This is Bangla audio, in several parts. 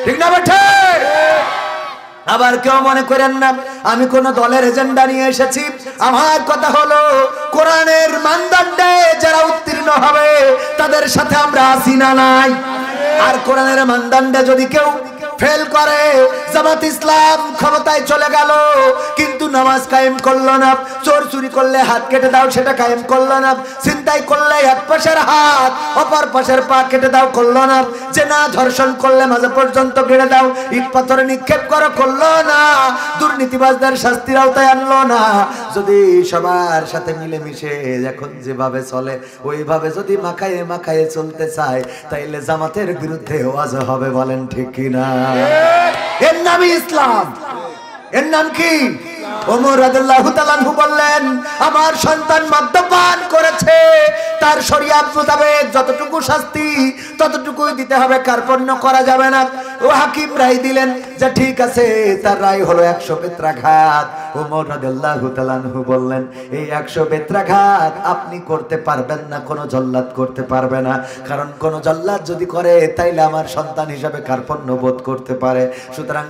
ঠিক না বেঠে? আবার কেউ মনে করেন না আমি কোন দলের এজেন্ডা নিয়ে এসেছি। আমার কথা হলো কোরআনের মানদণ্ডে যারা উত্তীর্ণ হবে তাদের সাথে আমরা আছি না নাই? আর কোরআনের মানদণ্ডে যদি কেউ ফেল করে, জামাত ইসলাম ক্ষমতায় চলে গেল কিন্তু নামাজ কায়েম করলো না, চোর চুরি করলে হাত কেটে দাও সেটা কায়েম করলো না, ছিনতাই করলে এক পাশের হাত অপর পাশের পা কেটে দাও করলো না, জেনা ধর্ষণ করলে মাঝে পর্যন্ত গেড়ে দাও ইট পাথরে নিক্ষেপ করো করলো না, দুর্নীতিবাজদের শাস্তির আওতায় আনলো না। যদি সবার সাথে মিলেমিশে এখন যেভাবে চলে ওইভাবে যদি মাখায়ে মাখায়ে চলতে চায় তাইলে জামাতের বিরুদ্ধে ওয়াজ হবে। বলেন ঠিক কিনা? এর নামই ইসলাম। এর নাম কি? ওমর রাদিয়াল্লাহু তাআলা আনহু বললেন আমার সন্তান মদ্যপান করেছে, তার শরিয়াত মোতাবেক যতটুকু শাস্তি ততটুকুই দিতে হবে, কার্পণ্য করা যাবে না। ও হাকিম রায় দিলেন যে ঠিক আছে, তার রায় হলো 100 বেত্রাঘাত। ওমর রাদিয়াল্লাহু তাআলা আনহু বললেন এই 100 বেত্রাঘাত আপনি করতে পারবেন না, কোন জল্লাদ করতে পারবে না, কারণ কোন জল্লাদ যদি করে তাইলে আমার সন্তান হিসাবে কার্পণ্য বোধ করতে পারে। সুতরাং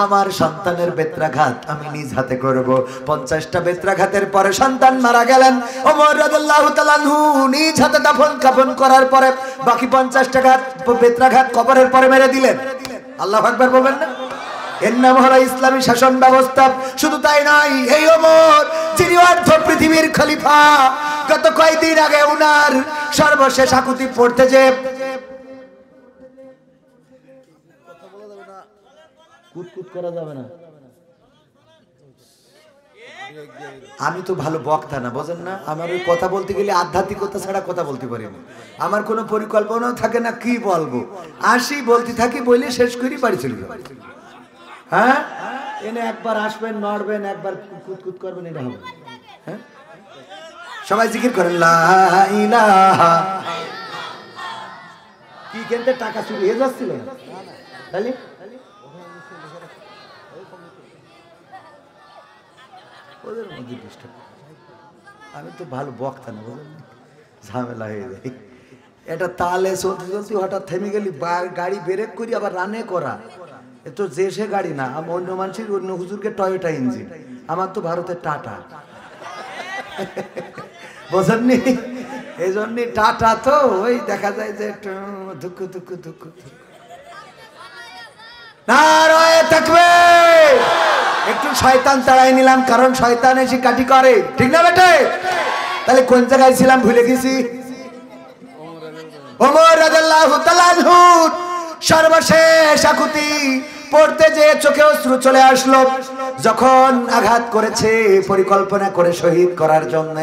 আমার সন্তানের বেত্রাঘাত আমি নিজ হাতে করব। 50টা বেত্রাঘাতের পরে সন্তান মারা গেলেন। ওমর রাদিয়াল্লাহু তাআলা আনহু নিজ হাতে দাফন কাফন করার পরে বাকি 50টা বেত্রাঘাত কবরের পরে মেরে দিলেন। আল্লাহু আকবার বলবেন না? এর নাম হলো ইসলামী শাসন ব্যবস্থা। শুধু তাই নয়, এই ওমর যিনি অর্ধ পৃথিবীর খলিফা, গত কয়েকদিন আগে উনার সর্বশেষ আকুতি পড়তে যে কুতকুত করা যাবে না। আমি তো ভালো বক্তা না, বোঝেন না? আমার ওই কথা বলতে গেলে আধ্যাত্মিকতা ছাড়া কথা বলতে পারি না। আমার কোনো পরিকল্পনাও থাকে না কি বলবো, আসি বলতে থাকি, বলে শেষ করি বাড়ি চলে যাবো। হ্যাঁ, এনে একবার আসবেন নড়বেন, একবার কুতকুত করবেন, এটা হবে। হ্যাঁ, সবাই জিকির করেন লা ইলাহা। কি কেনতে টাকা চুরি হয়ে যাচ্ছিল তাহলে? ওদের মধ্যে ডিস্টার্ব। আমি তো ভালো বক্তা না, বুঝলেন, ঝামেলা হয়ে যায়। এটা তালে চলতে চলতে হঠাৎ থেমে গেলি, গাড়ি ব্রেক করি আবার রানে করা, এ তো যে সে গাড়ি না। অন্য মানুষের অন্য হুজুরকে টয়োটা ইঞ্জিন, আমার তো ভারতের টাটা, বোঝেননি? এই জন্য টাটা তো ওই দেখা যায় যে একটু দুঃখ দুঃখ দুঃখ নারায়ে তাকবীর। একটু শয়তান তাড়াই নিলাম, কারণ শয়তান এসে কাটি করে, ঠিক না বেটে? তাহলে কোন জায়গায় ছিলাম ভুলে গেছি। ওমর রাদিয়াল্লাহু তাআলা আনহু সর্বশেষ আকুতি পড়তে যে চোখে অশ্রু চলে আসলো। যখন আঘাত করেছে পরিকল্পনা করে শহীদ করার জন্য,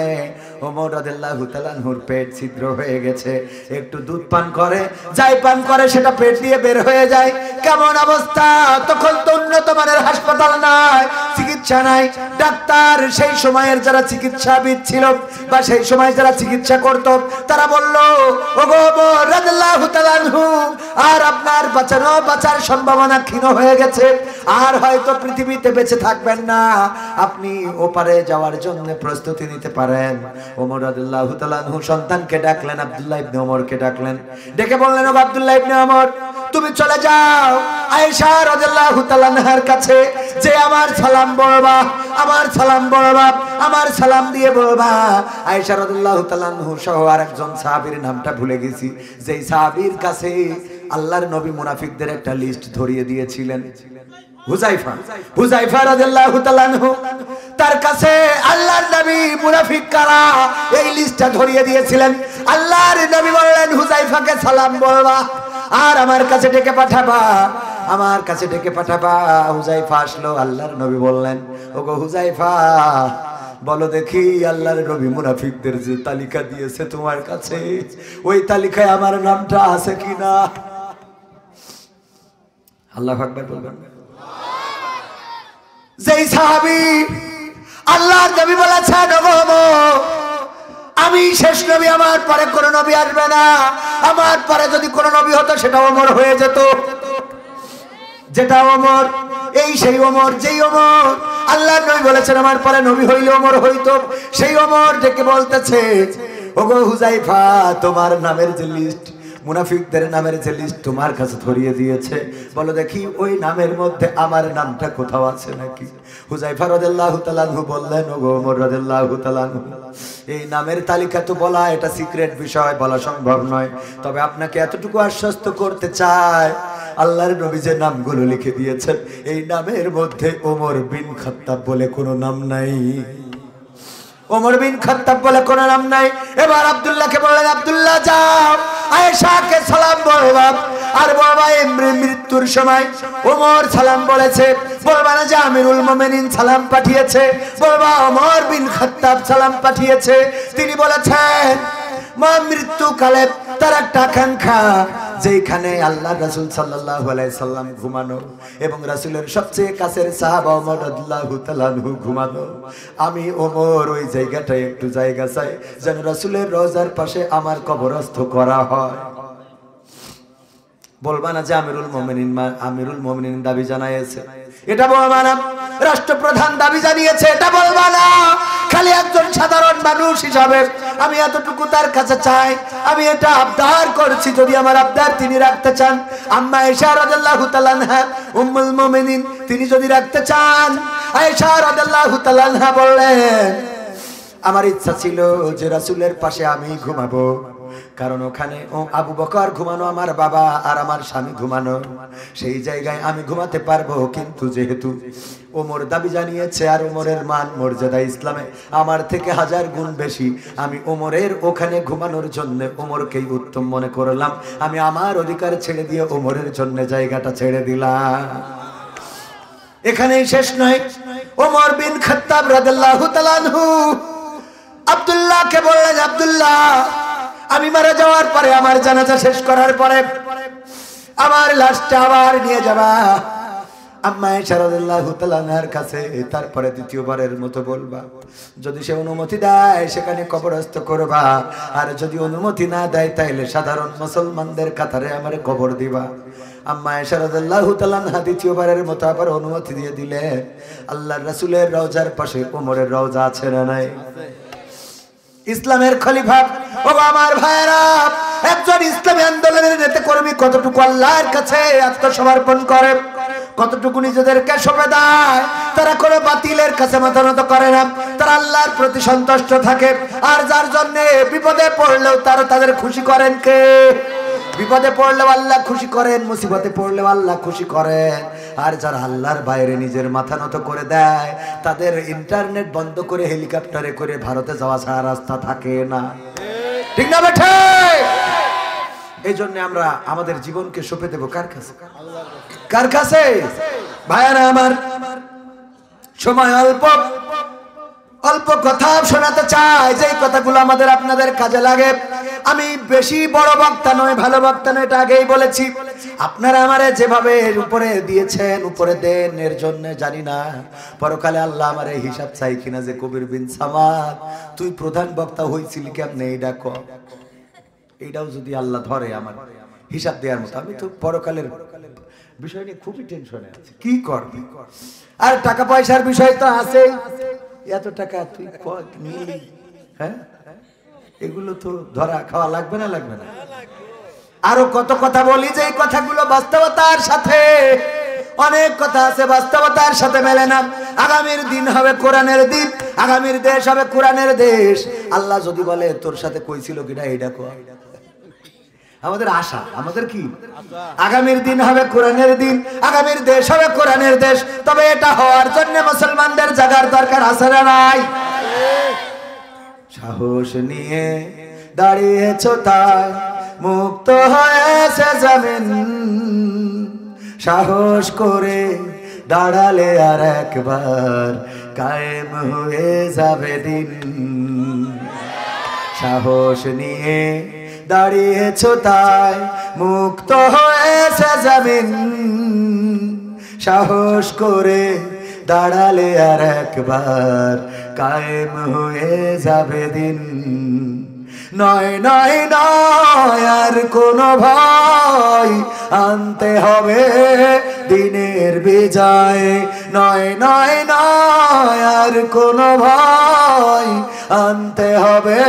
ওমর রাদিয়াল্লাহু তাআলা আনহুর পেট ছিদ্র হয়ে গেছে। একটু দুধ পান করে, যাই পান করে সেটা পেট দিয়ে বের হয়ে যায়। কেমন অবস্থা! তখন তো উন্নত মানের হাসপাতাল নাই, চিকিৎসা নাই। ডাক্তার সেই সময়ের যারা চিকিৎসাবিদ ছিল বা সেই সময় যারা চিকিৎসা করত তারা বলল, ওগো ওমর রাদিয়াল্লাহু তাআলা আনহু, আর আপনার বাঁচার সম্ভাবনা ক্ষীণ হয়ে গেছে, আর হয়তো পৃথিবীতে বেঁচে থাকবেন না, আপনি ওপারে যাওয়ার জন্য প্রস্তুতি নিতে পারেন। ওমর রাদিয়াল্লাহু তাআলা আনহু সন্তানকে ডাকলেন, আব্দুল্লাহ ইবনে ওমরকে ডাকলেন, ডেকে বললেন, ও আব্দুল্লাহ ইবনে ওমর, তুমি চলে যাও আয়েশা রাদিয়াল্লাহু তাআলা আনহার কাছে, যে আমার সালাম বলবা, আমার সালাম বলবা, আমার সালাম দিয়ে বলবা আয়েশা রাদিয়াল্লাহু তাআলা আনহু সহ আরেকজন সাহাবীর নামটা ভুলে গেছি, যেই সাহাবীর কাছে আল্লাহর নবী মুনাফিকদের একটা লিস্ট ধরিয়ে দিয়েছিলেন, হুযায়ফা রাদিয়াল্লাহু তাআলা আনহু, তার কাছে আল্লাহর নবী মুনাফিক কারা এই লিস্টটা ধরিয়ে দিয়েছিলেন। আল্লাহর নবী বললেন, হুযায়ফাকে সালাম বলবা আর আমার কাছে ডেকে পাঠাবা, আমার কাছে ডেকে পাঠাবা। হুযায়ফা আসলো, আল্লাহর নবী বললেন, ওগো হুযায়ফা, বলো দেখি আল্লাহর নবী মুনাফিকদের যে তালিকা দিয়েছে তোমার কাছে, ওই তালিকায় আমার নামটা আছে কিনা? আল্লাহু আকবার বলবেন। যেই সাহাবী আল্লাহর নবী বলেছেন, ওগো আমি শেষ নবী, আমার পরে কোন নবী আসবে না, আমার পরে যদি কোন নবী হতো সেটা ওমর হয়ে যেত, যেটা ওমর, এই সেই ওমর, যেই ওমর আল্লাহর নবী বলেছেন আমার পরে নবী হইলে ওমর হইতো, সেই ওমর ডেকে বলতেছে, ওগো হুযায়ফা, তোমার নামের যে লিস্ট, মুনাফিকদের নামের যে লিস্ট তোমার কাছে ধরিয়ে দিয়েছে, বলো দেখি ওই নামের মধ্যে আমার নামটা কোথাও আছে নাকি? হুযায়ফা রাদিয়াল্লাহু তাআলা আনহু বললেন, ওগো ওমর রাদিয়াল্লাহু তাআলা আনহু, এই নামের তালিকা তো বলা এটা সিক্রেট বিষয়, বলা সম্ভব নয়, তবে আপনাকে এতটুকু আশ্বস্ত করতে চাই, আল্লাহর নবী যে নামগুলো লিখে দিয়েছেন এই নামের মধ্যে ওমর বিন খাত্তাব বলে কোনো নাম নাই। ওমর বিন খাত্তাব বলে কোনো নাম নাই। এবার আব্দুল্লাহকে বললেন, আব্দুল্লাহ যাও আয়েশাকে সালাম বলবা, আর বাবা মৃত্যুর সময় ওমর সালাম বলেছে, বলবা না যে আমিরুল মুমিনিন সালাম পাঠিয়েছে, বলবা ওমর বিন খাত্তাব সালাম পাঠিয়েছে। তিনি বলেছেন মা মৃত্যুকালে তার একটা আকাঙ্ক্ষা, যেখানে আল্লাহ রাসূল সাল্লাল্লাহু আলাইহি সাল্লাম ঘুমানো এবং রাসূলের সবচেয়ে কাছের সাহাবা ওমর রাদিয়াল্লাহু তাআলা আনহু ঘুমানো, আমি ওমর ওই জায়গাটায় একটু জায়গা চাই যেন রাসূলের রওজার পাশে আমার কবরস্থ করা হয়। বলবা না যে আমিরুল মুমিনিন দাবি জানিয়েছে, এটা বলবা না রাষ্ট্রপ্রধান দাবি জানিয়েছে, এটা বলবা না। খালি একজন সাধারণ মানুষ হিসাবে আমি এতটুকু তার কাছে চাই, আমি এটা আবদার করছি, যদি আমার আবদার তিনি রাখতে চান, আম্মা আয়েশা রাদিয়াল্লাহু তাআলা আনহা উম্মুল মুমিনিন তিনি যদি রাখতে চান, আয়েশা রাদিয়াল্লাহু তাআলা আনহা বললেন, আমার ইচ্ছা ছিল যে রাসূলের পাশে আমি ঘুমাবো, কারণ ওখানে আবু বকর ঘুমানো, আমার বাবা আর আমার স্বামী ঘুমানো, সেই জায়গায় আমি ঘুমাতে পারবো। কিন্তু যেহেতু ওমর দাবি জানিয়েছে আর ওমরের মান মর্যাদা ইসলামে আমার থেকে 1000 গুণ বেশি, আমি ওমরের ওখানে ঘুমানোর জন্য ওমরকেই উত্তম মনে করলাম। আমি আমার অধিকার ছেড়ে দিয়ে ওমরের জন্য জায়গাটা ছেড়ে দিলাম। এখানেই শেষ নয়, ওমর বিন খাত্তাব রাদিয়াল্লাহু তাআলা আনহু আব্দুল্লাহকে বললেন, আব্দুল্লাহ আমি মারা যাওয়ার পরে, আমার জানাজা শেষ করার পরে আমার লাশটা আবার নিয়ে যাবা আম্মা আয়েশা রাদিয়াল্লাহু তাআলা আনহার কাছে, তারপরে দ্বিতীয়বারের মতো বলবা, যদি সে অনুমতি দেয় সেখানে কবরস্থ করবা, আর যদি অনুমতি না দেয় তাইলে সাধারণ মুসলমানদের কাতারে আমারে কবর দিবা। আম্মা আয়েশা রাদিয়াল্লাহু তাআলা আনহা দ্বিতীয়বারের মতো আবার অনুমতি দিয়ে দিলেন। আল্লাহর রাসূলের রওজার পাশে ওমরের রওজা আছে না নাই? ইসলামের খলিফা, ও আমার ভাইরা, একজন ইসলামী আন্দোলনের নেতা কর্মী কতটুকু আল্লাহর কাছে আত্মসমর্পণ করে, কতটুকু নিজেদেরকে সঁপে দেয়, তারা কোনো বাতিলের কাছে মাথা নত করে না, তারা আল্লাহর প্রতি সন্তুষ্ট থাকে। আর যার জন্য বিপদে পড়লেও তাদের খুশি করেন কে? বিপদে পড়লেও আল্লাহ খুশি করেন, মুসিবতে পড়লেও আল্লাহ খুশি করেন। আর যারা আল্লাহর বাইরে নিজের মাথা নত করে দেয়, তাদের ইন্টারনেট বন্ধ করে হেলিকপ্টারে করে ভারতে যাওয়া ছাড়া রাস্তা থাকে না, ঠিক না বেঠে? এই জন্য আমরা আমাদের জীবনকে সঁপে দেব কার কাছে? কার কাছে? ভাইয়ারা আমার, সময় অল্প, অল্প কথা শোনাতে চাই, যে কথাগুলো আমাদের আপনাদের কাজে লাগে। আমি বেশি বড় বক্তা নয়, ভালো বক্তা নয়, এটা আগেই বলেছি। আপনারা আমারে যেভাবে উপরে দিয়েছেন, উপরে দেন, এর জন্য জানি না পরকালে আল্লাহ আমারে হিসাব চাই কিনা, যে কবির বিন সামাদ তুই প্রধান বক্তা হইছিলি কেমনে, এইটা ক। এইটাও যদি আল্লাহ ধরে আমার হিসাব দেওয়ার মতো, আমি তো পরকালের বিষয় নিয়ে খুবই টেনশনে আছি, কি করবি। আর টাকা পয়সার বিষয় তো আছে, এত টাকা তুই নিলি, হ্যাঁ, এগুলো তো ধরা খাওয়া লাগবে না, লাগবে না? আরো কত কথা বলি, যে এই কথাগুলো বাস্তবতার সাথে, অনেক কথা আছে বাস্তবতার সাথে মেলে না। আগামীর দিন হবে কোরআনের দিন, আগামীর দেশ হবে কোরআনের দেশ। আল্লাহ যদি বলে তোর সাথে কইছিল কিনা এইটা কো, আমাদের আশা, আমাদের কি আগামীর দিন হবে কোরআনের দিন, আগামীর দেশ হবে কোরআনের দেশ। তবে এটা হওয়ার জন্য মুসলমানদের জাগার দরকার আছে না নাই? সাহস নিয়ে দাঁড়িয়েছো তাই মুক্ত হয়েছে জমিন, সাহস করে দাঁড়ালে আর একবার কায়েম হয়ে যাবে দিন। সাহস নিয়ে দাঁড়িয়েছো তাই মুক্ত হয়েছে জমিন, সাহস করে দাঁড়ালে আর একবার কায়েম হয়ে যাবে দিন। নয় নয় নয় আর কোনো ভয়, আনতে হবে দিনের বিজয়। নয় নয় নয় আর কোনো ভয়, আনতে হবে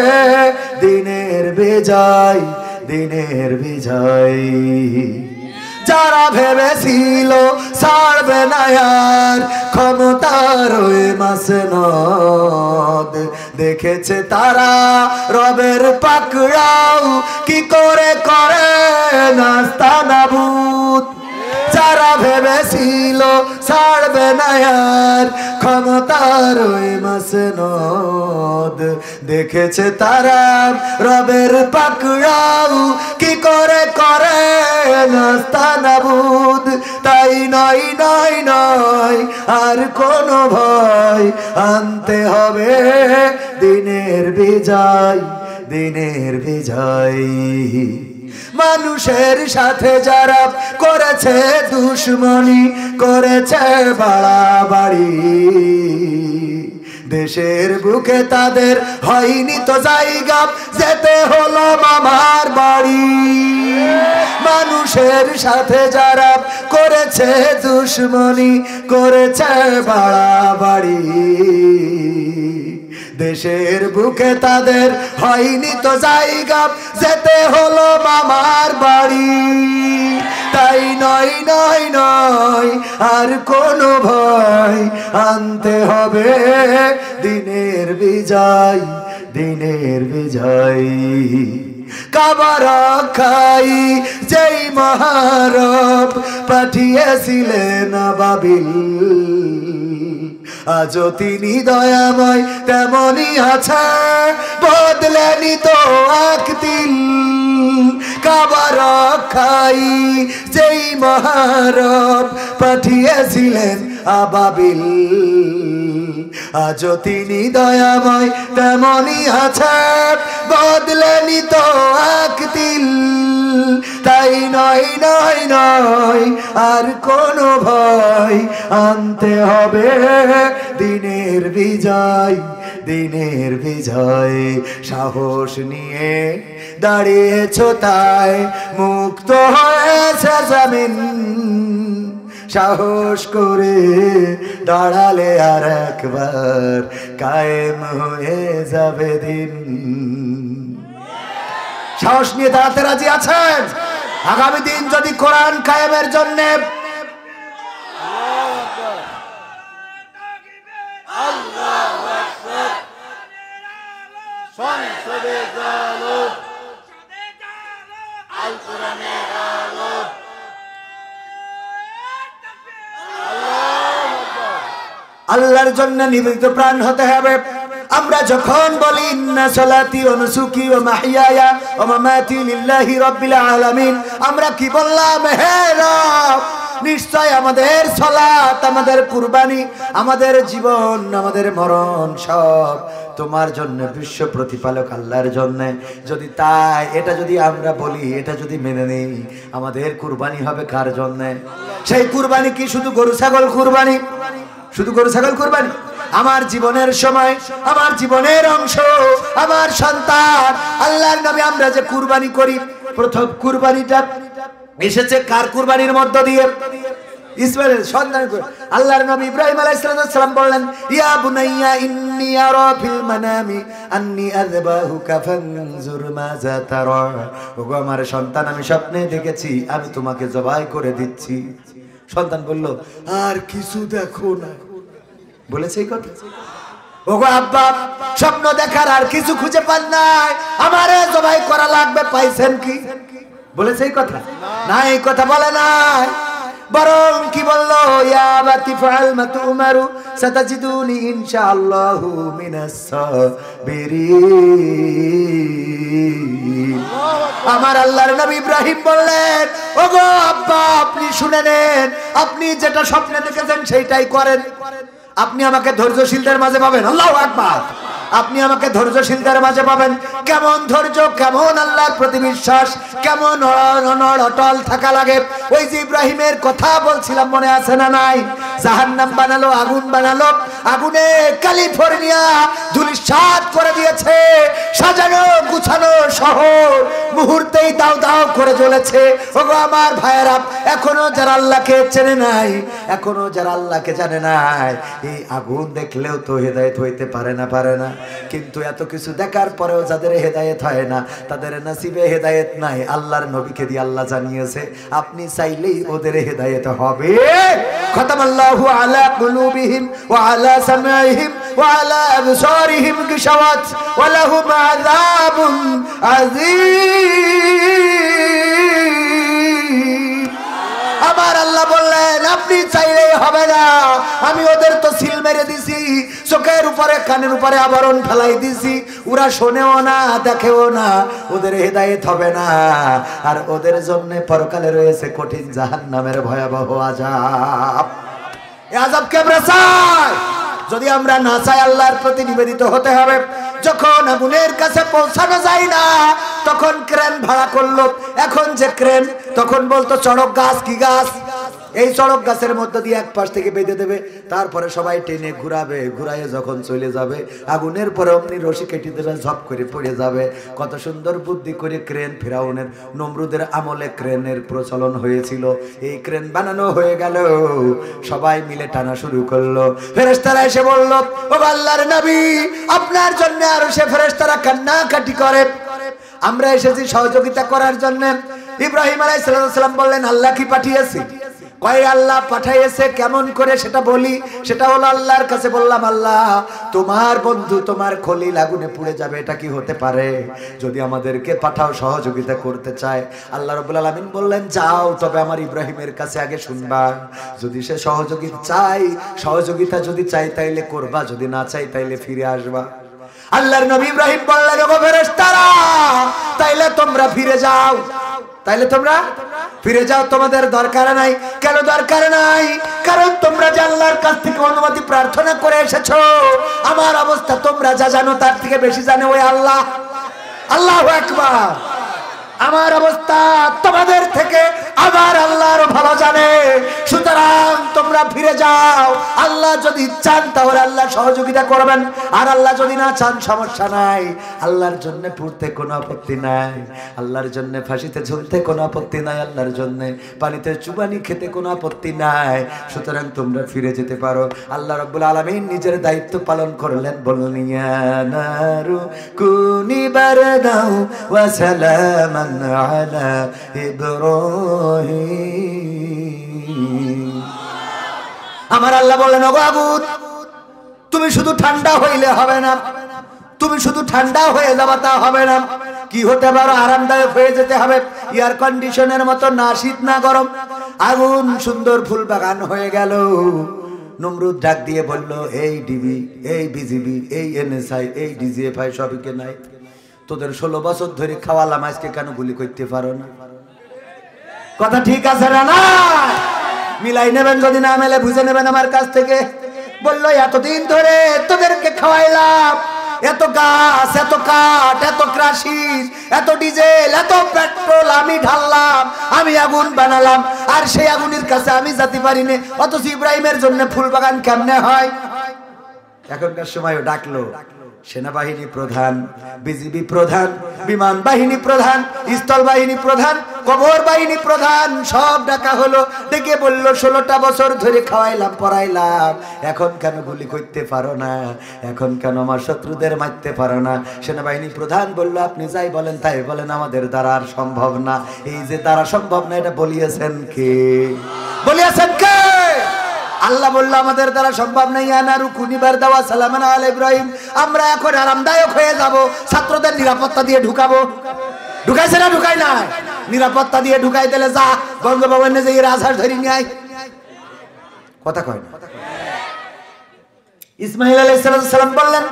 দিনের বিজয়। দিনের বিজয়। যারা ভেবেছিল ছাড়বে না আর ক্ষমতার ওই মাসনদ, দেখেছে তারা রবের পাকড়াও কি করে করে নাস্তানাবুদ। যারা ভেবেছিল ছাড়বে না আর ক্ষমতার ওই মাসনদ, দেখেছে তারা রবের পাকড়াও কি করে করে নাস্তানাবুদ। তাই নয় নয় নয় আর কোনো ভয়, আনতে হবে দিনের বিজয়, দিনের বিজয়। মানুষের সাথে যারা করেছে দুশ্মনী, করেছে বাড়াবাড়ি, দেশের বুকে তাদের হয়নি তো জায়গা, যেতে হলো মামার বাড়ি। মানুষের সাথে যারা করেছে দুশ্মনী, করেছে বাড়াবাড়ি, দেশের বুকে তাদের হয়নি তো জায়গা, যেতে হলো মামার বাড়ি। তাই নয় নয় নয় আর কোনো ভয়, আনতে হবে দিনের বিজয়, দিনের বিজয়। কাবা রক্ষাই যেই মহারব পাঠিয়েছিলেন আবাবিল, আজও তিনি দয়াময় তেমনই আছে, বদলেনি তো একদিন। কাবা রক্ষাই যেই মহারব পাঠিয়েছিলেন আবাবিল, আজও তিনি দয়াময় তেমনই আছে, বদলেনি তো একদিন। তাই নয় নয় নয় আর কোনো ভয়, আনতে হবে দিনের বিজয়, দিনের বিজয়। সাহস নিয়ে দাঁড়িয়েছ তাই মুক্ত হয়েছে জমিন, সাহস করে দাঁড়ালে আর একবার কায়েম হয়ে যাবে দিন। সাহস নিয়ে দাঁড়াতে রাজি আছেন? আগামী দিন যদি কোরআন কায়েমের জন্য আল্লাহর জন্য নিবেদিত প্রাণ হতে হবে। আমরা যখন বলি ইন্না সালাতি ওয়া নুসুকি ওয়া মাহইয়ায়া ওয়া মামাতি লিল্লাহি রাব্বিল আলামিন, আমরা কি বললাম? হে রব, নিশ্চয় আমাদের সালাত, আমাদের কুরবানি, আমাদের জীবন, আমাদের মরণ সব তোমার জন্য, বিশ্ব প্রতিপালক আল্লাহর জন্য। যদি তাই এটা যদি আমরা বলি, এটা যদি মেনে নেই, আমাদের কুরবানি হবে কার জন্য? সেই কুরবানি কি শুধু গরু ছাগল কুরবানি? শুধু গরু ছাগল কুরবানি? আমার জীবনের সময়, আমার জীবনের অংশ, আমার সন্তান, আল্লাহর নামে আমরা যে কুরবানি করি, প্রথম কুরবানিটা এসেছে কার কুরবানির মধ্য দিয়ে? ইসমাইলের সন্তান। আল্লাহর নবী ইব্রাহিম আলাইহিস সালাম বললেন, ইয়া বুনাইয়া ইন্নী আরা ফিল মানামি আন্নী আযবাহুকা ফানজুর মাযা তারা। ওগো আমার সন্তান, আমি স্বপ্নে দেখেছি আমি তোমাকে জবাই করে দিচ্ছি। সন্তান বলল, আর কিছু দেখো না। বলেছে এই কথা? ওগো আব্বা, স্বপ্ন দেখার আর কিছু খুঁজে পান নাই, আমারে জবাই করা লাগবে, পাইছেন কি? বলেছে এই কথা? না, এই কথা বলে নাই। বরং কি বললো? ইয়া আবাতি ফাআল মা তুমারু সাতাজিদুনি ইনশাআল্লাহু মিনাস সাবিরিন। আমার আল্লাহর নবী ইব্রাহিম বললেন, ওগো আব্বা, আপনি শুনে নেন, আপনি যেটা স্বপ্নে দেখেছেন সেইটাই করেন। আপনি আমাকে ধৈর্যশীলদের মাঝে পাবেন। আল্লাহু আকবার। আপনি আমাকে ধৈর্যশীলদের মাঝে পাবেন। কেমন ধৈর্য, কেমন আল্লাহর প্রতি বিশ্বাস, কেমন অটল থাকা লাগে। ওই যে ইব্রাহিমের কথা বলছিলাম, মনে আছে না নাই? জাহান্নাম বানালো, আগুন বানালো, আগুনে ক্যালিফোর্নিয়া ধূলিসাৎ করে দিয়েছে, সাজানো গুছানো শহর মুহূর্তেই দাও দাও করে জ্বলেছে। ওগো আমার ভাইয়েরা, এখনো যারা আল্লাহকে চেনে নাই, এখনো যারা আল্লাহকে জানে নাই, এই আগুন দেখলেও তো হেদায়েত হইতে পারে না। কিন্তু এত কিছু দেখার পরেও যাদের হেদায়েত হয় না, তাদের নসিবে হেদায়েত নাই। আল্লাহর নবীকে দিয়ে আল্লাহ জানিয়েছে আপনি চাইলেই ওদের হেদায়েত হবে। খতামাল্লাহু আলা কুলুবিহিম ওয়া আলা সামাইহিম ওয়া আলা আবসারিহিম গিশাওয়াত ওয়া লাহুম আযাবুন আযীম। আমার আল্লাহ বললেন আপনি চাইলেই হবে না, আমি ওদের তো সিল মেরে দিছি, চোখের উপরে কানের উপরে আবরণ ফেলাই দিছি, ওরা শোনেও না দেখেও না, ওদের হেদায়েত হবে না। আর ওদের জন্য পরকালে রয়েছে কঠিন জাহান্নামের ভয়াবহ আযাব। এই আযাব কে চায়? যদি আমরা না চাই আল্লাহর প্রতি নিবেদিত হতে হবে। যখন আগুনের কাছে পৌঁছানো যায় না তখন ক্রেন ভাড়া করলো। এখন যে ক্রেন, তখন বলতো চড়ক গাছ। কি গাছ? এই চড়ক গাছের মধ্যে দিয়ে এক পাশ থেকে বেঁধে দেবে, তারপরে সবাই টেনে ঘুরাবে, ঘুরাইয়ে যখন চলে যাবে আগুনের পরে অমনি রশি কেটে দেবে, ঝপ করে পড়ে যাবে। কত সুন্দর বুদ্ধি করে ক্রেন, ফিরাউনের নমরুদের আমলে ক্রেনের প্রচলন হয়েছিল। এই ক্রেন বানানো হয়ে গেল, সবাই মিলে টানা শুরু করলো। ফেরেশতারা এসে বলল ও আল্লাহর নবী, আপনার জন্য আর সে ফেরেশতারা কান্নাকাটি করে, আমরা এসেছি সহযোগিতা করার জন্য। ইব্রাহিম আলাইহিস সালাম বললেন আল্লাহ কি পাঠিয়েছি? কয় আল্লাহ পাঠাইছে, কেমন করে সেটা বলি। সেটা হলো আল্লাহর কাছে বললাম আল্লাহ তোমার বন্ধু তোমার খলিল আগুনে পুড়ে যাবে, এটা কি হতে পারে? যদি আমাদেরকে পাঠাও সহযোগিতা করতে চায়। আল্লাহ রাব্বুল আলামিন বললেন যাও, তবে আমার ইব্রাহিমের কাছে আগে শুনবা, যদি সে সহযোগিতা যদি চাই তাইলে করবা, যদি না চাই তাইলে ফিরে আসবা। আল্লাহর নবী ইব্রাহিম বললেন ওগো ফেরেশতারা, তাইলে তোমরা ফিরে যাও, তাইলে তোমরা ফিরে যাও, তোমাদের দরকার নাই। কেন দরকার নাই? কারণ তোমরা যে আল্লাহর কাছ থেকে অনুমতি প্রার্থনা করে এসেছো, আমার অবস্থা তোমরা যা জানো তার থেকে বেশি জানে ওই আল্লাহ। আল্লাহু আকবার। আমার অবস্থা তোমাদের থেকে আমার আল্লাহ আরো ভালো জানে। সুতরাং তোমরা ফিরে যাও, আল্লাহ যদি চান তাহলে আল্লাহ সহযোগিতা করবেন, আর আল্লাহ যদি না চান সমস্যা নাই। আল্লাহর জন্য পড়তে কোনো আপত্তি নাই, আল্লাহর জন্য ফাঁসিতে ঝুলতে কোনো আপত্তি নাই, আল্লাহর জন্য পানিতে চুবানি খেতে কোনো আপত্তি নাই। সুতরাং তোমরা ফিরে যেতে পারো। আল্লাহ রাব্বুল আলামিন নিজের দায়িত্ব পালন করলেন, বললেন ইয়া নারু কুনি বারদাও ওয়া সালামান আলা ইব্রাহিম। আমার আল্লাহ বললেন ওগো আগুন, তুমি শুধু ঠান্ডা হইলে হবে না, তুমি শুধু ঠান্ডা হয়ে যাবা তা হবে না। কি হতে পারো? আরামদায়ক হয়ে যেতে হবে, এয়ার কন্ডিশনের মতো, না শীত না গরম। আগুন সুন্দর ফুল বাগান হয়ে গেল। নমরুদ ডাক দিয়ে বলল এই ডিবি, এই বিজিবি, এই এনএসআই, এই ডিজিএফআই সবকে নাই, তোদের 16 বছর ধরে খাওয়ালাম, আজকে কেন গুলি করতে পারো না? কথা ঠিক আছে না? মিলাই নেবেন, যদি না মেলে বুঝে নেবেন আমার কাছ থেকে। বললো এতদিন ধরে তোদেরকে খাওয়াইলাম, এত গাছ, এত কাঠ, এত ক্রাশিস, এত ডিজেল, এত পেট্রোল আমি ঢাললাম, আমি আগুন বানালাম, আর সেই আগুনের কাছে আমি যেতে পারিনি। অথচ ইব্রাহিমের জন্য ফুল বাগান কেমনে হয়? এখনকার সময়ও ডাকলো সেনাবাহিনী প্রধান, বিজিবি প্রধান, বিমান বাহিনী প্রধান, স্থল বাহিনী প্রধান, কবর বাহিনী প্রধান, সব ডাকা হলো। ডেকে বলল 16টা বছর ধরে খাওয়াইলাম পড়াইলাম, এখন কেন গুলি করতে পারো না? এখন কেন আমার শত্রুদের মারতে পারো না? সেনাবাহিনী প্রধান বলল আপনি যাই বলেন তাই বলেন, আমাদের দ্বারা আর সম্ভব না। এই যে দ্বারা সম্ভব না, এটা বলিয়েছেন কে? বলিয়েছেন কে? আল্লাহ বলল আমাদের দ্বারা সম্ভব নাই। আনারু কুনিবার দাওয়া সালামান আলা ইব্রাহিম, আমরা এখন আরামদায়ক হয়ে যাব, ছাত্রদের নিরাপত্তা দিয়ে ঢুকাবো। ঢুকাইছে না? ঢুকাই না। নিরাপত্তা দিয়ে ঢুকাই দিলে যা বঙ্গভবনে যে রাজহাঁস ধরি নিয়ে আয়। কথা কয় না? ইসমাইল আলাইহিস সালাম বললেন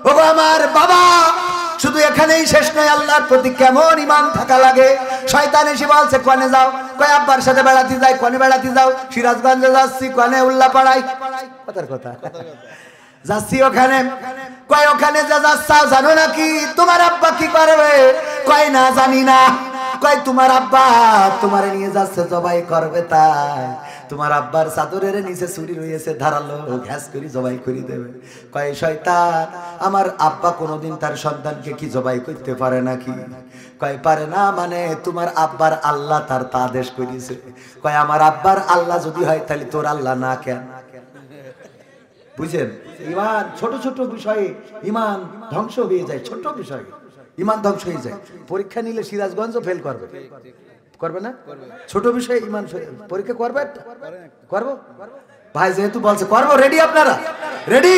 ওগো আমার বাবা, শুধু এখানেই শেষ নয়, আল্লাহর প্রতি কেমন ঈমান থাকা লাগে। শয়তান এসে বলছে কোনে যাও? কয় আব্বার সাথে বেড়াতে যাই। কোনে বেড়াতে যাও? সিরাজগঞ্জে যাচ্ছি। কোনে? উল্লাপাড়ায়। কথার কথা যাচ্ছি ওখানে। কয় ওখানে যা যাচ্ছাও জানো নাকি তোমার আব্বা কি করবে? কয় না জানি না। কয় তোমার আব্বা তোমারে নিয়ে যাচ্ছে জবাই করবে, তাই তোমার আব্বার চাদরের নিচে ছুরি রয়েছে, ধারালো ঘ্যাস করে জবাই করে দেবে। কয় শয়তান, আমার আব্বা কোনোদিন তার সন্তানকে কি জবাই করতে পারে নাকি? কয় পারে না মানে তোমার আব্বার আল্লাহ তার তা আদেশ করেছে। কয় আমার আব্বার আল্লাহ যদি হয় তাহলে তোর আল্লাহ না কেন? বুঝেন, ইমান ছোট ছোট বিষয়ে ইমান ধ্বংস হয়ে যায়। ছোট বিষয়ে ইমান ধ্বংস হয়ে যায়। পরীক্ষা নিলে সিরাজগঞ্জও ফেল করবে, করবে না? ছোট বিষয়ে ইমান পরীক্ষা করবে, করবো ভাই যেহেতু বলছে করবো। রেডি আপনারা? রেডি?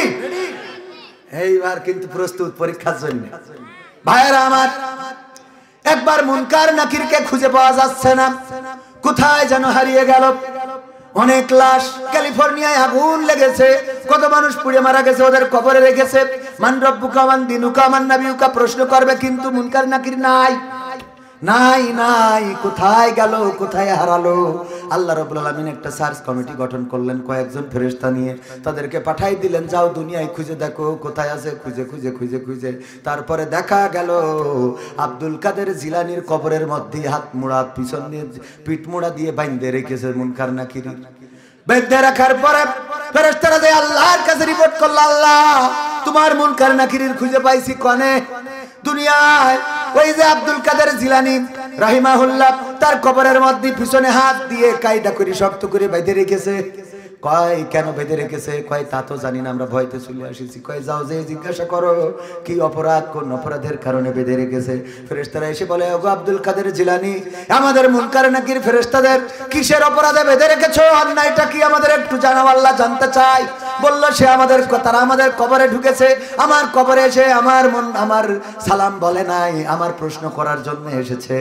এইবার কিন্তু প্রস্তুত পরীক্ষার জন্য। ভাইয়েরা আমার, একবার মুনকার নাকিরকে খুঁজে পাওয়া যাচ্ছে না, কোথায় যেন হারিয়ে গেল। অনেক লাশ, ক্যালিফোর্নিয়ায় আগুন লেগেছে, কত মানুষ পুড়ে মারা গেছে, ওদের কবরে রেখেছে। মান রব্বুকা মান দিনুকা মান নাবিয়ুকা প্রশ্ন করবে, কিন্তু মুনকার নাকির নাই, নাই নাই, কোথায় গেল, কোথায় হারালো? আল্লাহ রাব্বুল আলামিন একটা সার্চ কমিটি গঠন করলেন, কয়েকজন ফেরেশতা নিয়ে তাদেরকে পাঠাই দিলেন, যাও দুনিয়ায় খুঁজে দেখো কোথায় আছে। খুঁজে খুঁজে খুঁজে খুঁজে তারপরে দেখা গেল আব্দুল কাদের জিলানির কবরের মধ্যে হাত মুড়া, পিছন দিয়ে পিঠ মুড়া দিয়ে বাইন্ধে রেখেছে মুনকার নাকির। বেঁধে রাখার পরে ফেরেশতারা যে আল্লাহর কাছে রিপোর্ট করলো, আল্লাহ তোমার মুনকার নাকির খুঁজে পাইছি কনে? দুনিয়ায় ওই যে আব্দুল কাদের জিলানী রাহিমাহুল্লাহ তার কবরের মধ্যে পিছনে হাত দিয়ে কায়দা করে শক্ত করে বেঁধে রেখেছে। কয় কেন বেঁধে রেখেছে? কয় তা তো জানি না, আমরা ভয়তে চলে আসিছি। কয় যাও যে জিজ্ঞাসা করো কি অপরাধ, কোন অপরাধের কারণে বেঁধে রেখেছে। ফেরেশতারা এসে বলে, ওগো আব্দুল কাদের জিলানী, আমাদের মুনকার নাকির ফেরেশতাদের কিসের অপরাধে বেঁধে রেখেছো? অন্যায়টা কি আমাদের একটু জানাও, আল্লাহ জানতে চাই। বলল সে তারা আমাদের কবরে ঢুকেছে, আমার কবরে এসে আমার সালাম বলে নাই, আমার প্রশ্ন করার জন্য এসেছে,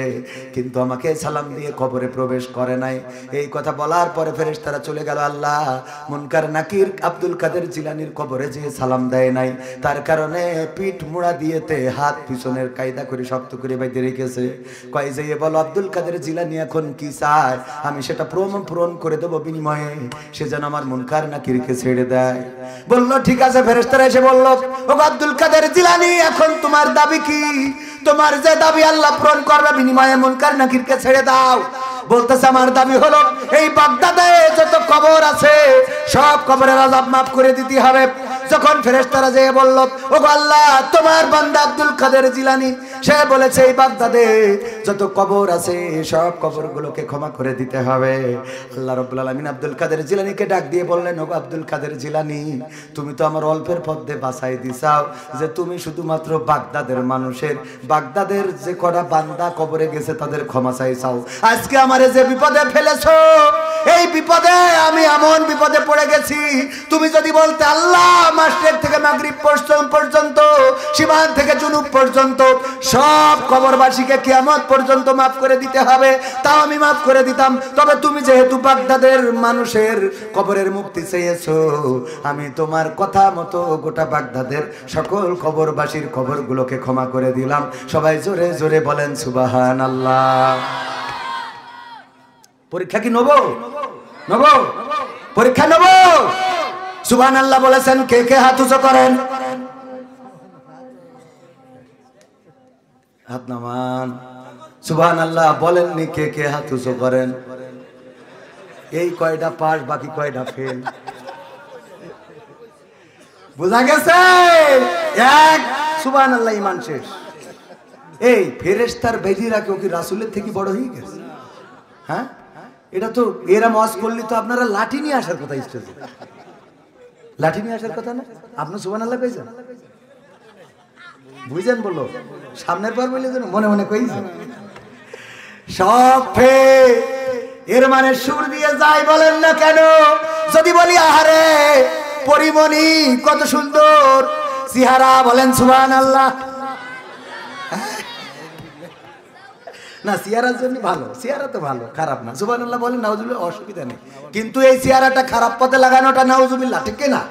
কিন্তু আমাকে সালাম দিয়ে কবরে প্রবেশ করে নাই। এই কথা বলার পরে ফেরেশতারা চলে গেল। আল্লাহ মুনকার নাকির আব্দুল কাদের জিলানির কবরে যে সালাম দেয় নাই, তার কারণে পিঠ মুড়া দিয়েতে হাত পিছনের কায়দা করে শক্ত করে বেঁধে রেখেছে। কয় যে বলো আব্দুল কাদের জিলানি এখন কি চায়, আমি সেটা পূরণ করে দেবো, বিনিময়ে সে যেন আমার মুনকার নাকিরকে ছেড়ে দেয়। বলল ঠিক আছে। ফেরেশতারা এসে বলল, ও আব্দুল কাদের জিলানী, এখন তোমার দাবি কি? তোমার যে দাবি আল্লাহ পূরণ করবে, বিনিময়ে মুনকার নাকিরকে ছেড়ে দাও। বলতেছে আমার দাবি হলো এই বাগদাদে যত কবর আছে সব কবরের আযাব মাফ করে দিতে হবে। যখন ফেরেশতারা যেয়ে বলল, ও আল্লাহ তোমার বান্দা আব্দুল কাদের জিলানী সে বলেছে এই বাগদাদে যত কবর আছে সব কবরগুলোকে ক্ষমা করে দিতে হবে। আল্লাহ রাব্বুল আলামিন আব্দুল কাদের জিলানীকে ডাক দিয়ে বললেন, ও আব্দুল কাদের জিলানী, তুমি তো আমার অল্পের পথে বাঁচাই দিছাও যে তুমি শুধুমাত্র বাগদাদের মানুষের, বাগদাদের যে কটা বান্দা কবরে গেছে তাদের ক্ষমা চাইছাও। আজকে আমারে যে বিপদে ফেলেছো, এই বিপদে আমি এমন বিপদে পড়ে গেছি, তুমি যদি বলতে আল্লাহ মাশরিক থেকে মাগরিব পর্যন্ত, সীমান্ত থেকে জুনুব পর্যন্ত সব কবরবাসীকে কিয়ামত পর্যন্ত মাফ করে দিতে হবে, তাও আমি মাফ করে দিতাম। তবে তুমি যেহেতু বাগদাদের মানুষের কবরের মুক্তি চেয়েছো, আমি তোমার কথা মতো গোটা বাগদাদের সকল কবরবাসীর কবরগুলোকে ক্ষমা করে দিলাম। সবাই জোরে জোরে বলেন সুবহানাল্লাহ। পরীক্ষা কি নেবো? নেবো পরীক্ষা নেবো। সুবহানাল্লাহ বলেছেন কে কে হাত উঁচু করেন? হাত নামান। সুবহানাল্লাহ বলেননি কে কে হাত উঁচু করেন? এই কয়টা পাস, বাকি কয়টা ফেল। বুঝা গেছে? এক সুবহানাল্লাহ, ঈমান শেষ। এই ফেরেশতার বেদিরা কেউ কি রাসূলের থেকে বড় হয়ে গেছে? হ্যাঁ, এটা তো এরা মজ করলি তো আপনারা লাঠি নিয়ে আসার কথা, স্টেজে লাঠি নিয়ে আসার কথা না। আপনি সুবহানাল্লাহ কইছেন, বুঝেন বলো সামনের বার বলে যেন মনে মনে কইছেন সব ফে, এর মানে সুর দিয়ে যাই বলেন না কেন। যদি বলি আহারে পরিমণি কত সুন্দর চেহারা, বলেন সুবহানাল্লাহ। না চেহারার জন্য ভালো, চেহারা তো ভালো, খারাপ না। সুবহানাল্লাহ বলেন, নাউজুবিল্লাহ, অসুবিধা নেই। কিন্তু এই চেহারাটা খারাপ পথে লাগানোটা নাউজুবিল্লাহ, ঠিক না?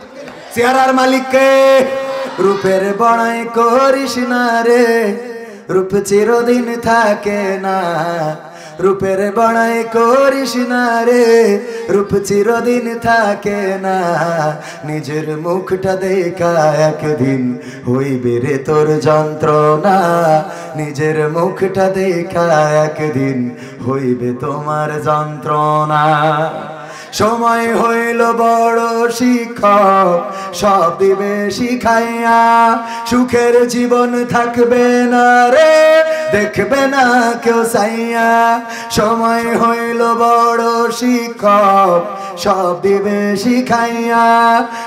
চেহারার মালিককে রূপের বড়াই করিস না রে, রূপ চিরদিন থাকে না। রূপের বড়াই করিস না রে, রূপ চিরদিন থাকে না। নিজের মুখটা দেখা একদিন হইবে রে তোর যন্ত্রণা, নিজের মুখটা দেখা একদিন হইবে তোমার যন্ত্রণা। সময় হইল বড় শিক্ষক, সব দিবে শিখাইয়া, সুখের জীবন থাকবে না রে, দেখবে না কেউ চাইয়া। সময় হইল বড় শিক্ষক, সব দিবে শিখাইয়া।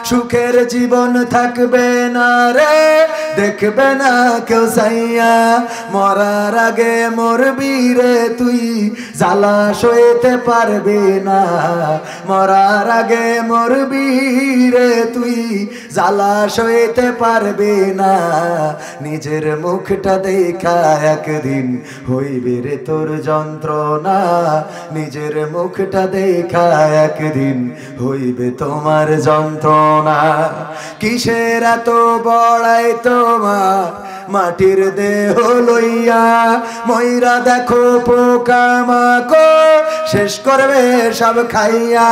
সুখের জীবন থাকবে না রে, দেখবে না কেউ চাইয়া। মরার আগে মরবি রে তুই, জ্বালা সইতে পারবি না। মরার আগে মরবি রে তুই, জ্বালা সইতে পারবি না। নিজের মুখটা দেখা একদিন হইবে রে তোর যন্ত্রণা। নিজের মুখটা দেখা একদিন হইবে তোমার যন্ত্রণা। কিসের এত বড়াই তোমার মাটির দেহ লইয়া। ময়রা দেখো পোকামাকড় শেষ করবে সব খাইয়া।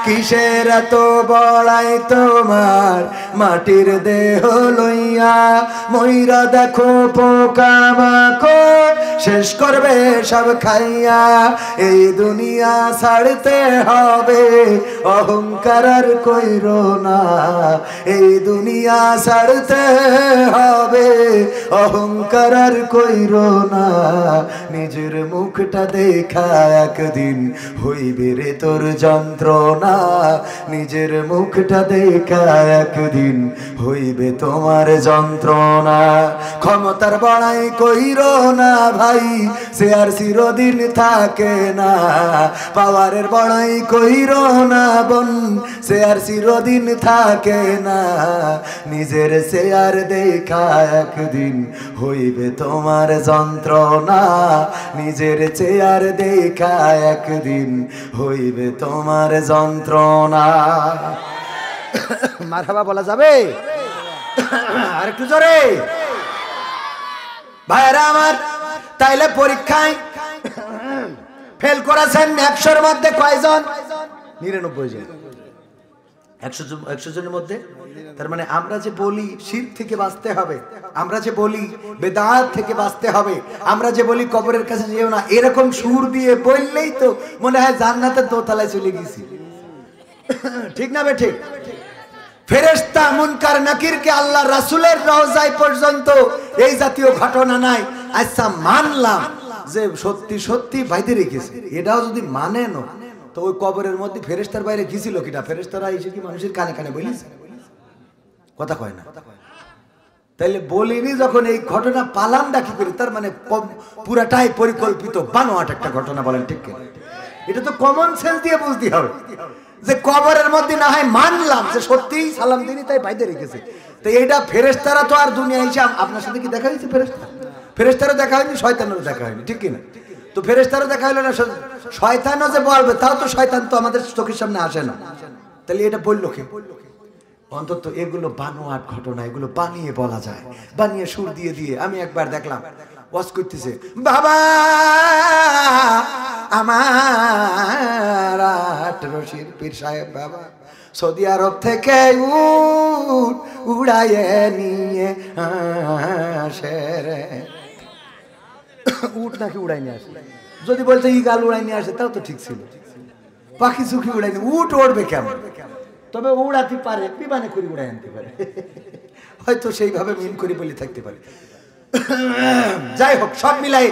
কিসের এত বড়াই তোমার মাটির দেহ লইয়া। ময়রা দেখো পোকামাকড় শেষ করবে সব খাইয়া। এই দুনিয়া ছাড়তে হবে, অহংকার আর কইরো না। এই দুনিয়া ছাড়তে হবে, অহংকার আর কইরো না। নিজের মুখটা দেখা একদিন হইবে রে তোর যন্ত্রণা। নিজের মুখটা দেখা একদিন হইবে তোমার যন্ত্রণা। ক্ষমতার বড়াই কইরো না ভাই, সে আর চিরদিন থাকে না। পাওয়ারের বড়াই কইরো না বোন, সে আর চিরদিন থাকে না। নিজের চেয়ার দেখা একদিন হইবে তোমার যন্ত্রণা। নিজের চেয়ার দেখা একদিন হইবে তোমার যন্ত্রণা। মারহাবা বলা যাবে? আর একটু জোরে ভাইরা আমার। তাইলে পরীক্ষায় ফেল করেছেন 100-র মধ্যে কয়জন? 99 জন। 100 জনের মধ্যে। তার মানে আমরা যে বলি শিরক থেকে বাঁচতে হবে, আমরা যে বলি বেদাত থেকে বাঁচতে হবে, আমরা যে বলি কবরের কাছে যেও না, এরকম সুর দিয়ে বললেই তো মনে হয় জান্নাতের দোতলায় চলে গেছি। ঠিক না বেঠিক? ফেরেশতা মুনকার নাকিরকে আল্লাহ রাসূলের রওজায় পর্যন্ত এই জাতীয় ঘটনা নাই। আচ্ছা মানলাম যে সত্যি সত্যি বাইরে রেখেছে, এটাও যদি মানে না তো ওই কবরের মধ্যে ফেরেশতার বাইরে গিয়েছিল কিনা? ফেরেশতারা এসে কি মানুষের কানে কানে বলিস? কথা কয় না। তাইলে বলিনি যখন এই ঘটনা পালামটা কি করি? তার মানে পুরাটাই পরিকল্পিত বানোয়াট একটা ঘটনা। বলেন ঠিক কিনা? এটা তো কমন সেন্স দিয়ে বুঝতে হবে যে কবরের মধ্যে না হয় মানলাম যে সত্যিই সালাম দিনই তাই বাইরে রেখেছে। তো এইটা ফেরেশতারা তো আর দুনিয়া এসে আপনার সাথে কি দেখা হয়েছে? ফেরেশতারও দেখা হয়নি, শয়তানেরও দেখা হয়নি, ঠিক কিনা? তো ফেরেশতারও দেখা হলো না, শয়তানও যে বলবে তাও তো শয়তান তো আমাদের চোখের সামনে আসে না। তাহলে এটা বললো কে? অন্তত এগুলো বানোয়াট ঘটনা, এগুলো বানিয়ে বলা যায়, বানিয়ে সুর দিয়ে দিয়ে। আমি একবার দেখলাম ওয়াজ করতেছে, বাবা আমার রশিদ পীর সাহেব বাবা সৌদি আরব থেকে উড়াইয়ে নিয়ে আসে রে। উট নাকি উড়াই নিয়ে আসে? যদি বলছে ই গাল উড়াই নিয়ে আসে তাও তো ঠিক ছিল। পাখি চুখি উড়াই নিয়ে, উট উড়বে কেমন? তবে উড়াতে পারে, বিমানে করে উড়াই আনতে পারে, হয়তো সেইভাবে মিন করে বলে থাকতে পারে। যাই হোক, সব মিলাই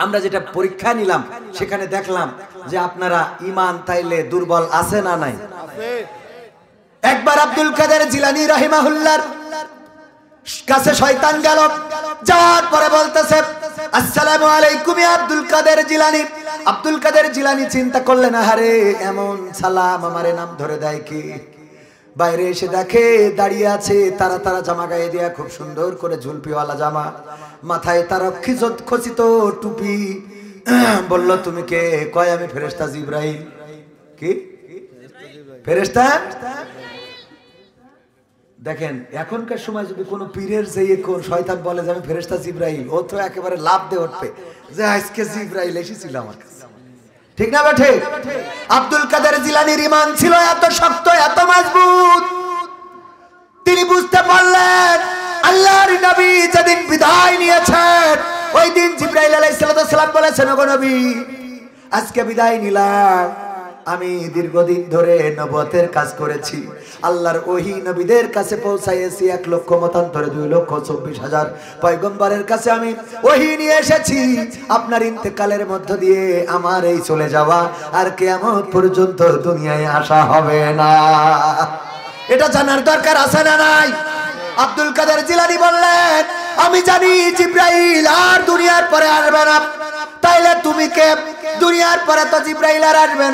আমরা যেটা পরীক্ষা নিলাম সেখানে দেখলাম যে আপনারা ইমান তাইলে দুর্বল আছে না নাই? একবার আব্দুল কাদের জিলানী রাহিমাহুল্লাহর কাছে শয়তান গেল, যাওয়ার পরে বলতেছে আসসালামু আলাইকুম ইয়া আব্দুল কাদের জিলানী। আব্দুল কাদের জিলানী চিন্তা করলেন, আরে এমন সালাম আমারে নাম ধরে দেয় কি? বাইরে এসে দেখে দাঁড়িয়ে আছে, তারা তারা জামা গায়ে দেয়া, খুব সুন্দর করে ঝুলপিওয়ালা জামা, মাথায় তার খচিত টুপি। বলল তুমি কে? কয় আমি ফেরেশতা জিবরাইল। কি ফেরেশতা? দেখেন এখনকার সময় যদি কোনো পীরের যে কোন শয়তান বলে যে আমি ফেরেশতা জিবরাইল, ও তো একেবারে লাভ দিয়ে উঠবে যে আজকে জিবরাইল এসেছিল আমার কাছে। ঠিক না বেঠে? আব্দুল কাদের জিলানীর ঈমান ছিল এত শক্ত, এত মজবুত, তিনি বুঝতে পারলেন আল্লাহর নবী যেদিন বিদায় নিয়েছেন ওই দিন জিবরাইল আলাইহিস সালাম বলেছেন, ওগো নবী আজকে বিদায় নিলাম, আমি দীর্ঘদিন ধরে নবুয়তের কাজ করেছি, আল্লাহর ওহী নবীদের কাছে পৌঁছাইয়েছি 1 লক্ষ মতান্তরে 2,24,000 পয়গম্বরের কাছে আমি ওহী নিয়ে এসেছি। আপনার ইন্তেকালের মধ্য দিয়ে আমার এই চলে যাওয়া আর কিয়ামত পর্যন্ত দুনিয়ায় আসা হবে না। এটা জানার দরকার আছে না নাই? আব্দুল কাদের জিলানী বললেন, আমি জানি জিবরাইল আর দুনিয়ার পরে আসবে না। তাইলে তুমি কে? দুনিয়ার পরে তো জিবরাইল আর আসবে না।